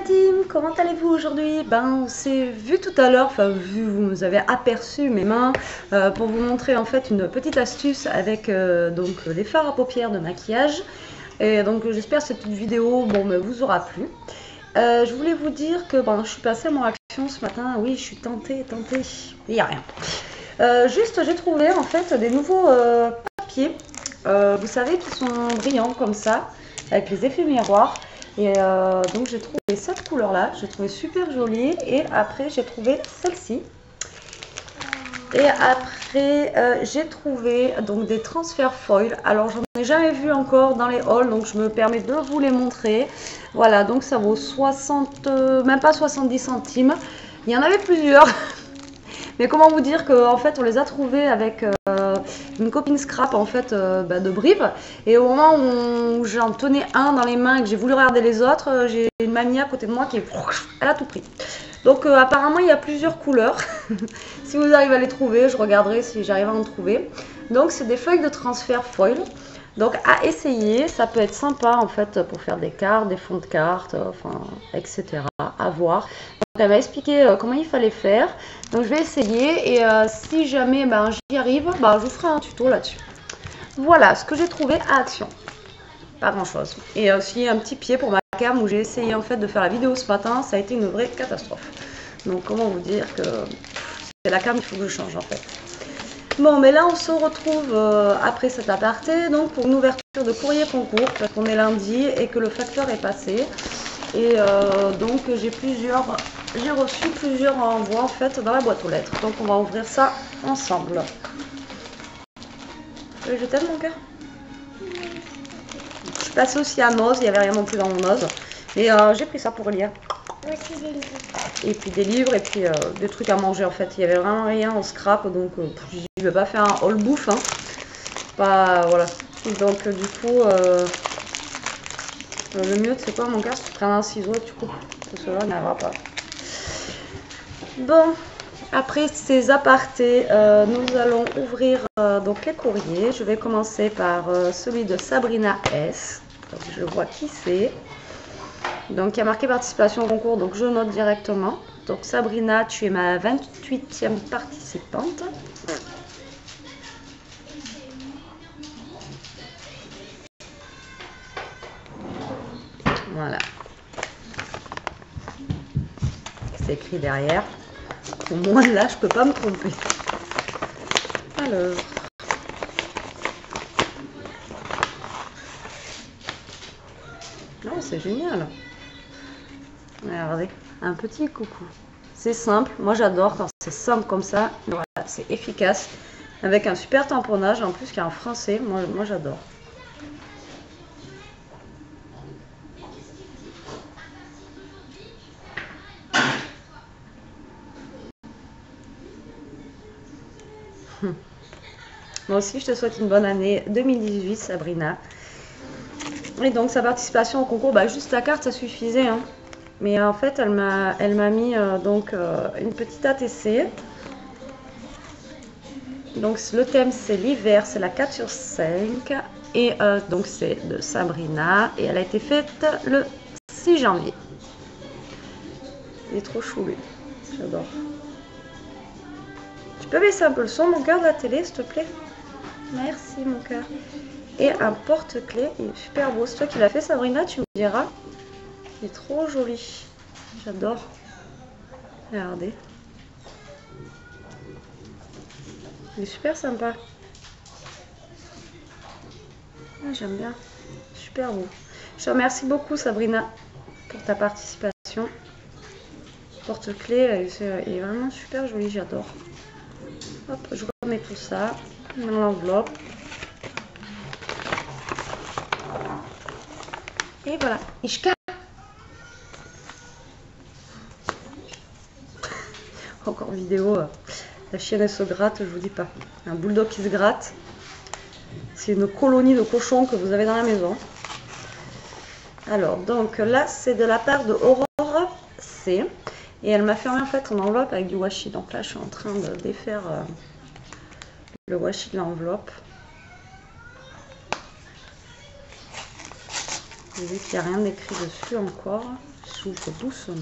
team, comment allez-vous aujourd'hui? On s'est vu tout à l'heure, enfin vu, vous avez aperçu mes mains pour vous montrer en fait une petite astuce avec donc les fards à paupières de maquillage. Et donc j'espère que cette petite vidéo vous aura plu. Je voulais vous dire que je suis passée à mon action ce matin. Oui, je suis tentée, il n'y a rien. Juste j'ai trouvé en fait des nouveaux papiers, vous savez, qui sont brillants comme ça, avec les effets miroirs. Et donc j'ai trouvé cette couleur là, j'ai trouvé super jolie. Et après j'ai trouvé celle-ci. Et après j'ai trouvé donc des transferts foil. Alors j'en ai jamais vu encore dans les hauls, donc je me permets de vous les montrer. Voilà, donc ça vaut 60, même pas 70 centimes. Il y en avait plusieurs. Mais comment vous dire qu'en fait on les a trouvés avec une copine scrap en fait de Brive. Et au moment où j'en tenais un dans les mains et que j'ai voulu regarder les autres, j'ai une mamie à côté de moi qui elle a tout pris. Donc apparemment il y a plusieurs couleurs. Si vous arrivez à les trouver, je regarderai si j'arrive à en trouver. Donc c'est des feuilles de transfert foil. Donc à essayer, ça peut être sympa en fait pour faire des cartes, des fonds de cartes, etc. À voir. Donc elle m'a expliqué comment il fallait faire. Donc je vais essayer et si jamais j'y arrive, je vous ferai un tuto là-dessus. Voilà ce que j'ai trouvé à Action. Pas grand chose. Et aussi un petit pied pour ma cam où j'ai essayé en fait de faire la vidéo ce matin, ça a été une vraie catastrophe. Donc comment vous dire que c'est la cam qu'il faut que je change en fait. Bon, mais là on se retrouve après cet aparté, donc pour une ouverture de courrier concours, parce qu'on est lundi et que le facteur est passé. Et donc j'ai reçu plusieurs envois en fait dans la boîte aux lettres. Donc on va ouvrir ça ensemble. Je t'aime mon cœur. Je suis passée aussi à Nose, il n'y avait rien non plus dans mon Nose. Et j'ai pris ça pour lire. Aussi des livres. Et puis des livres et puis des trucs à manger en fait. Il n'y avait vraiment rien en scrap, donc je vais pas faire un haul bouffe. Hein. Pas, voilà. Donc du coup, le mieux c'est quoi mon gars? Tu prends un ciseau et tu coupes. Parce que là, il n'y en aura pas. Bon, après ces apartés, nous allons ouvrir donc les courriers. Je vais commencer par celui de Sabrina S. Donc, je vois qui c'est. Donc il y a marqué participation au concours, donc je note directement. Donc Sabrina, tu es ma 28e participante. Voilà. C'est écrit derrière. Au moins là, je peux pas me tromper. Alors. Non, c'est génial. Regardez, un petit coucou. C'est simple, moi j'adore quand c'est simple comme ça. Voilà, c'est efficace. Avec un super tamponnage, en plus qui est en français, moi j'adore. Moi aussi, je te souhaite une bonne année 2018, Sabrina. Et donc, sa participation au concours, juste la carte, ça suffisait. Hein. Mais en fait, elle m'a mis une petite ATC. Donc, le thème, c'est l'hiver, c'est la 4 sur 5. Et donc, c'est de Sabrina. Et elle a été faite le 6 janvier. Il est trop chou, lui. J'adore. Tu peux baisser un peu le son, mon cœur, de la télé, s'il te plaît? Merci, mon cœur. Et un porte-clés, il est super beau. C'est toi qui l'as fait, Sabrina, tu me diras. Il est trop joli. J'adore. Regardez. Il est super sympa. Ah, j'aime bien. Super beau. Je te remercie beaucoup, Sabrina, pour ta participation. Porte-clés, il est vraiment super joli, j'adore. Hop, je remets tout ça dans l'enveloppe. Et voilà. Ishka. Encore vidéo. La chienne elle se gratte, je vous dis pas. Un bulldog qui se gratte. C'est une colonie de cochons que vous avez dans la maison. Alors, donc là, c'est de la part de Aurore C. Et elle m'a fermé en fait son enveloppe avec du washi. Donc là, je suis en train de défaire le washi de l'enveloppe. J'ai vu qu'il n'y a rien d'écrit dessus encore. s'ouvre doucement.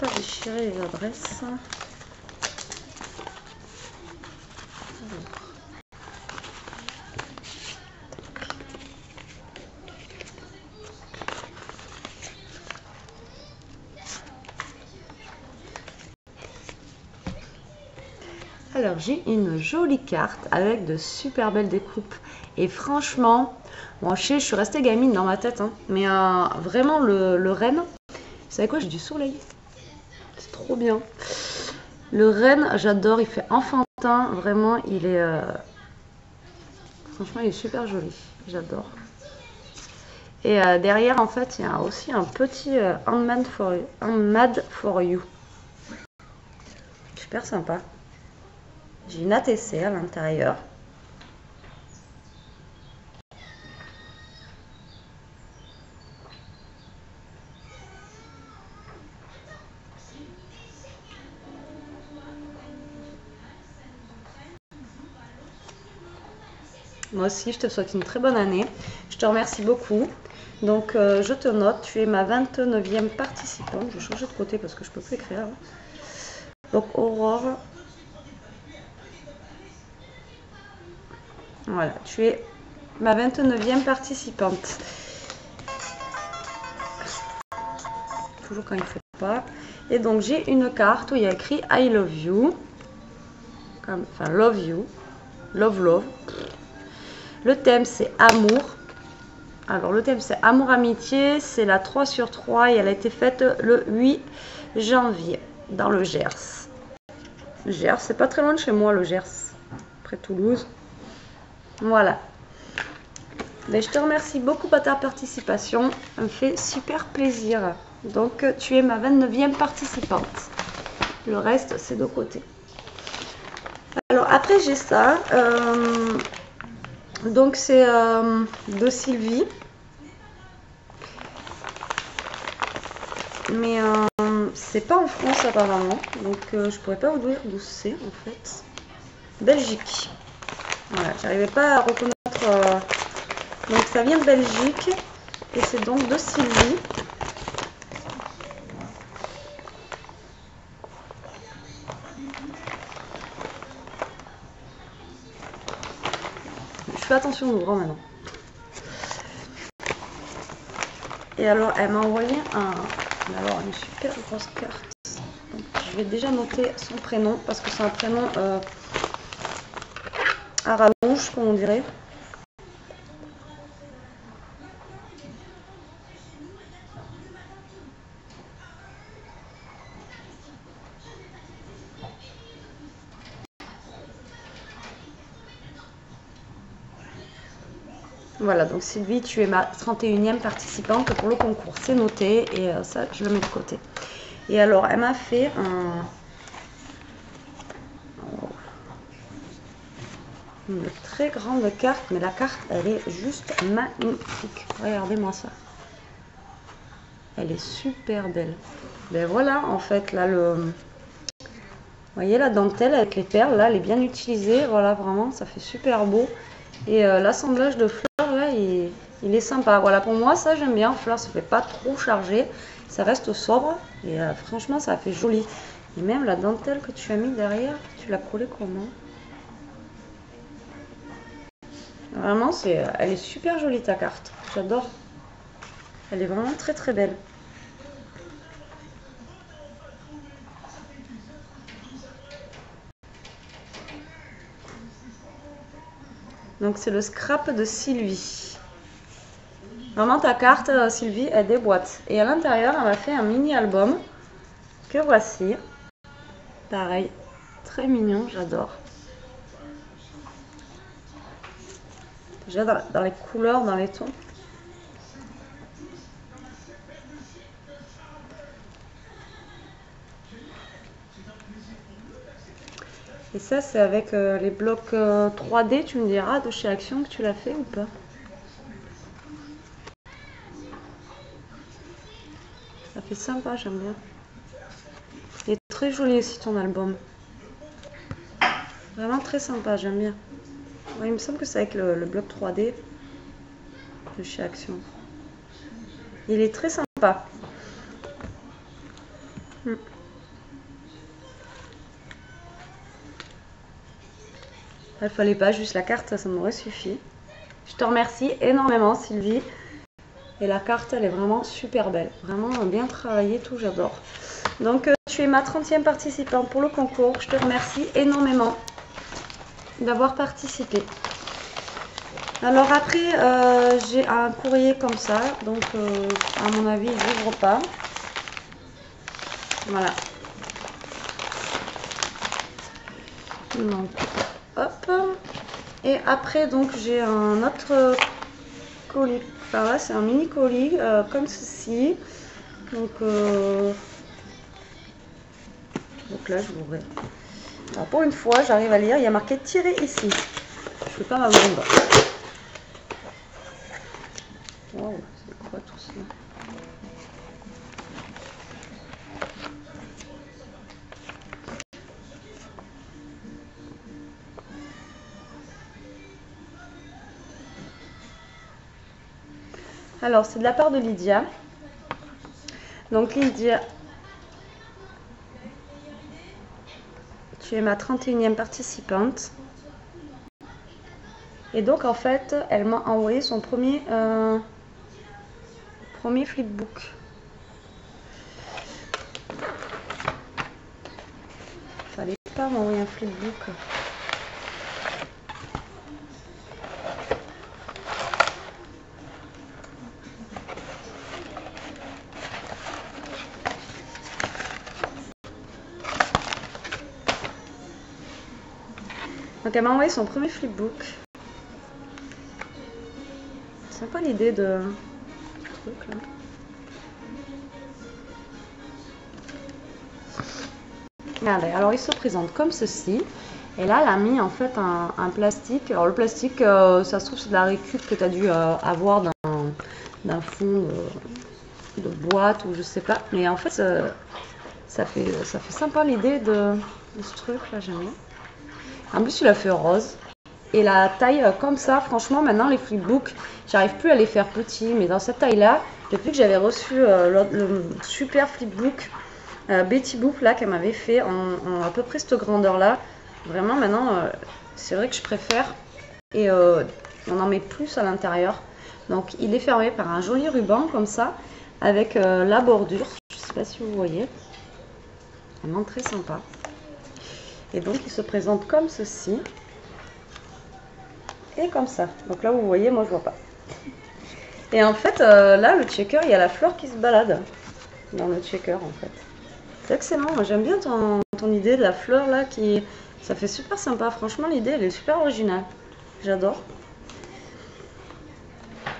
Pas déchirer les adresses. Alors j'ai une jolie carte avec de super belles découpes et franchement, bon je suis restée gamine dans ma tête, hein, mais vraiment le renne, vous savez quoi, j'ai du soleil, c'est trop bien. Le renne, j'adore, il fait enfantin, vraiment il est, franchement il est super joli, j'adore. Et derrière en fait il y a aussi un petit handmade for you, super sympa. J'ai une ATC à l'intérieur. Moi aussi, je te souhaite une très bonne année. Je te remercie beaucoup. Donc, je te note, tu es ma 29e participante. Je vais changer de côté parce que je ne peux plus écrire. Donc, Aurore. Voilà, tu es ma 29e participante. Toujours quand il ne fait pas. Et donc, j'ai une carte où il y a écrit I love you. Enfin, love you. Love, love. Le thème, c'est amour. Alors, le thème, c'est amour-amitié. C'est la 3 sur 3 et elle a été faite le 8 janvier dans le Gers. Gers, c'est pas très loin de chez moi, le Gers. Près de Toulouse. Voilà. Mais je te remercie beaucoup pour ta participation. Ça me fait super plaisir. Donc, tu es ma 29e participante. Le reste, c'est de côté. Alors, après, j'ai ça. Donc, c'est de Sylvie. Mais c'est pas en France, apparemment. Donc, je pourrais pas vous dire d'où c'est, en fait. Belgique. Voilà, j'arrivais pas à reconnaître. Donc ça vient de Belgique et c'est donc de Sylvie. Je fais attention au grand maintenant. Et alors elle m'a envoyé une super grosse carte. Donc, je vais déjà noter son prénom parce que c'est un prénom à rallonge, comme on dirait. Voilà, donc Sylvie, tu es ma 31e participante pour le concours. C'est noté et ça, je le mets de côté. Et alors, elle m'a fait une très grande carte, mais la carte, elle est juste magnifique. Regardez-moi ça. Elle est super belle. Ben voilà, en fait, là, vous voyez la dentelle avec les perles, là, elle est bien utilisée. Voilà, vraiment, ça fait super beau. Et l'assemblage de fleurs, là, il est sympa. Voilà, pour moi, ça, j'aime bien. Fleurs, ça fait pas trop chargé. Ça reste sobre. Et franchement, ça fait joli. Et même la dentelle que tu as mis derrière, tu l'as collée comment? Vraiment, elle est super jolie, ta carte. J'adore. Elle est vraiment très, très belle. Donc, c'est le scrap de Sylvie. Vraiment, ta carte, Sylvie, elle déboîte. Et à l'intérieur, elle m'a fait un mini-album que voici. Pareil, très mignon, j'adore. Déjà dans les couleurs, dans les tons. Et ça, c'est avec les blocs 3D, tu me diras, de chez Action que tu l'as fait ou pas? Ça fait sympa, j'aime bien. Il est très joli aussi ton album. Vraiment très sympa, j'aime bien. Ouais, il me semble que c'est avec le bloc 3D de chez Action. Il est très sympa. Il fallait pas juste la carte, ça m'aurait suffi. Je te remercie énormément Sylvie. Et la carte, elle est vraiment super belle. Vraiment bien travaillée, tout, j'adore. Donc, tu es ma 30e participante pour le concours. Je te remercie énormément d'avoir participé. Alors après, j'ai un courrier comme ça. Donc, à mon avis, il n'ouvre pas. Voilà. Donc, hop. Et après, donc, j'ai un autre colis. Enfin, là, c'est un mini colis comme ceci. Donc là, je l'ouvre. Alors, pour une fois, j'arrive à lire. Il y a marqué tirer ici. Je ne fais pas ma bombe. Wow, c'est quoi tout ça? Alors, c'est de la part de Lydia. Donc, Lydia, tu es ma 31e participante. Et donc, en fait, elle m'a envoyé son premier flipbook. Fallait pas m'envoyer un flipbook. Donc elle m'a envoyé son premier flipbook. C'est pas l'idée de truc là. Regardez, alors il se présente comme ceci. Et là, elle a mis en fait un plastique. Alors le plastique, ça se trouve c'est de la récup que tu as dû avoir d'un fond de boîte ou je sais pas. Mais en fait, ça fait sympa l'idée de ce truc là, j'aime bien. En plus, il a fait rose. Et la taille comme ça, franchement, maintenant les flipbooks, j'arrive plus à les faire petits. Mais dans cette taille-là, depuis que j'avais reçu le super flipbook Betty Boop là qu'elle m'avait fait en à peu près cette grandeur-là, vraiment maintenant, c'est vrai que je préfère. Et on en met plus à l'intérieur. Donc il est fermé par un joli ruban comme ça, avec la bordure. Je sais pas si vous voyez. Vraiment très sympa. Et donc il se présente comme ceci. Et comme ça. Donc là vous voyez, moi je vois pas. Et en fait là le checker, il y a la fleur qui se balade dans le checker en fait. C'est excellent, moi j'aime bien ton idée de la fleur là qui... Ça fait super sympa, franchement l'idée elle est super originale. J'adore.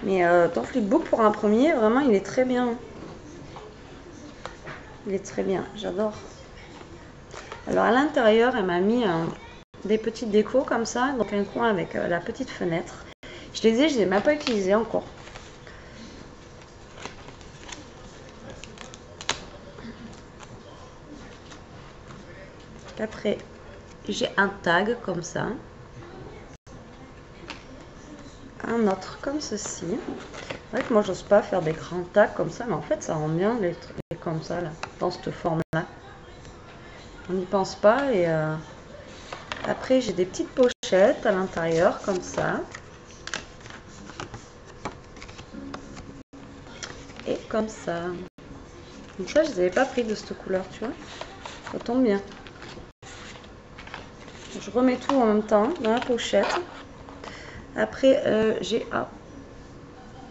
Mais ton flipbook pour un premier, vraiment il est très bien. Il est très bien, j'adore. Alors à l'intérieur elle m'a mis des petites décos comme ça, donc un coin avec la petite fenêtre. Je les ai même pas utilisées encore. Après, j'ai un tag comme ça. Un autre comme ceci. C'est vrai que moi j'ose pas faire des grands tags comme ça, mais en fait ça rend bien les trucs comme ça, là, dans cette forme-là. On n'y pense pas et après j'ai des petites pochettes à l'intérieur comme ça. Et comme ça. Donc ça je les avais pas pris de cette couleur, tu vois. Ça tombe bien. Je remets tout en même temps dans la pochette. Après j'ai un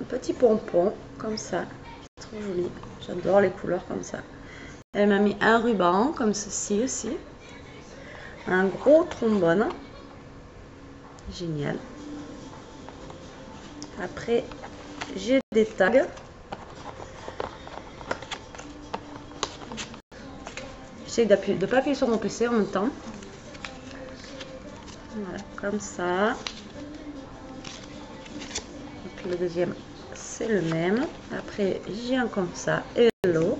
petit pompon comme ça. C'est trop joli. J'adore les couleurs comme ça. Elle m'a mis un ruban comme ceci aussi. Un gros trombone. Génial. Après, j'ai des tags. J'essaie de ne pas appuyer sur mon PC en même temps. Voilà, comme ça. Donc, le deuxième, c'est le même. Après, j'ai un comme ça. Hello.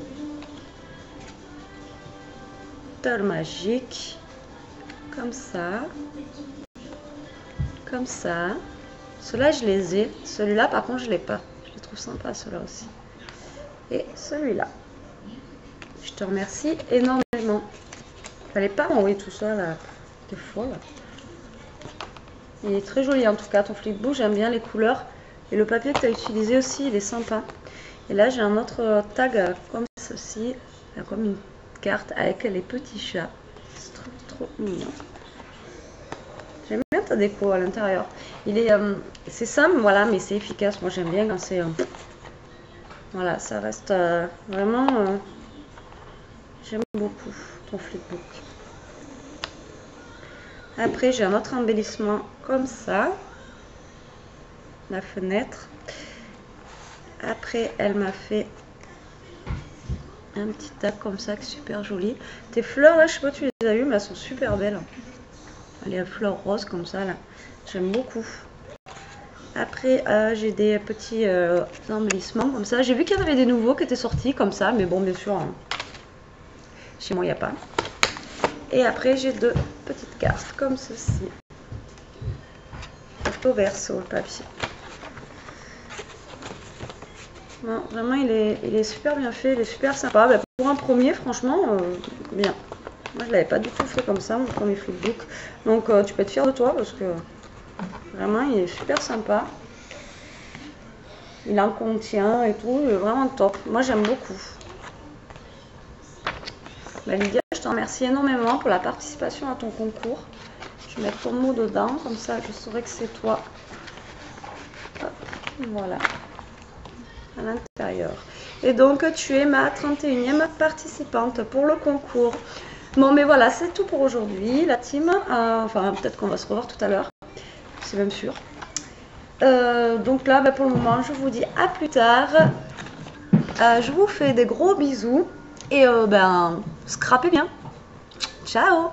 Toile magique. comme ça. Comme ça. Ceux-là, je les ai. Celui-là, par contre, je l'ai pas. Je les trouve sympas, ceux-là aussi. Et celui-là. Je te remercie énormément. Fallait pas m'envoyer tout ça, là. Des fois, là. Il est très joli, en tout cas, ton flipbook. J'aime bien les couleurs. Et le papier que tu as utilisé aussi, il est sympa. Et là, j'ai un autre tag comme ceci. Comme une carte avec les petits chats. C'est trop mignon. J'aime bien ta déco à l'intérieur. Il est, c'est simple, voilà, mais c'est efficace. Moi, j'aime bien quand c'est, voilà, ça reste vraiment. J'aime beaucoup ton flipbook. Après, j'ai un autre embellissement comme ça, la fenêtre. Après, elle m'a fait un petit tag comme ça, qui est super joli. Tes fleurs là, je sais pas si tu les as eues, mais elles sont super belles. Les fleurs roses comme ça là, j'aime beaucoup. Après j'ai des petits embellissements comme ça. J'ai vu qu'il y en avait des nouveaux qui étaient sortis comme ça, mais bon, bien sûr, hein, chez moi il n'y a pas. Et après j'ai deux petites cartes comme ceci. Au verso le papier. Non, vraiment il est super bien fait, il est super sympa. Bah, pour un premier, franchement, bien. Moi, je l'avais pas du tout fait comme ça, mon premier flipbook. Donc, tu peux être fier de toi parce que vraiment, il est super sympa. Il en contient et tout, il est vraiment top. Moi, j'aime beaucoup. Bah, Lydia, je te remercie énormément pour la participation à ton concours. Je vais mettre ton mot dedans, comme ça, je saurai que c'est toi. Hop, voilà. À l'intérieur. Et donc, tu es ma 31e participante pour le concours. Bon, mais voilà, c'est tout pour aujourd'hui, la team. Enfin, peut-être qu'on va se revoir tout à l'heure. C'est même sûr. Donc là, bah, pour le moment, je vous dis à plus tard. Je vous fais des gros bisous. Et ben, scrapez bien. Ciao!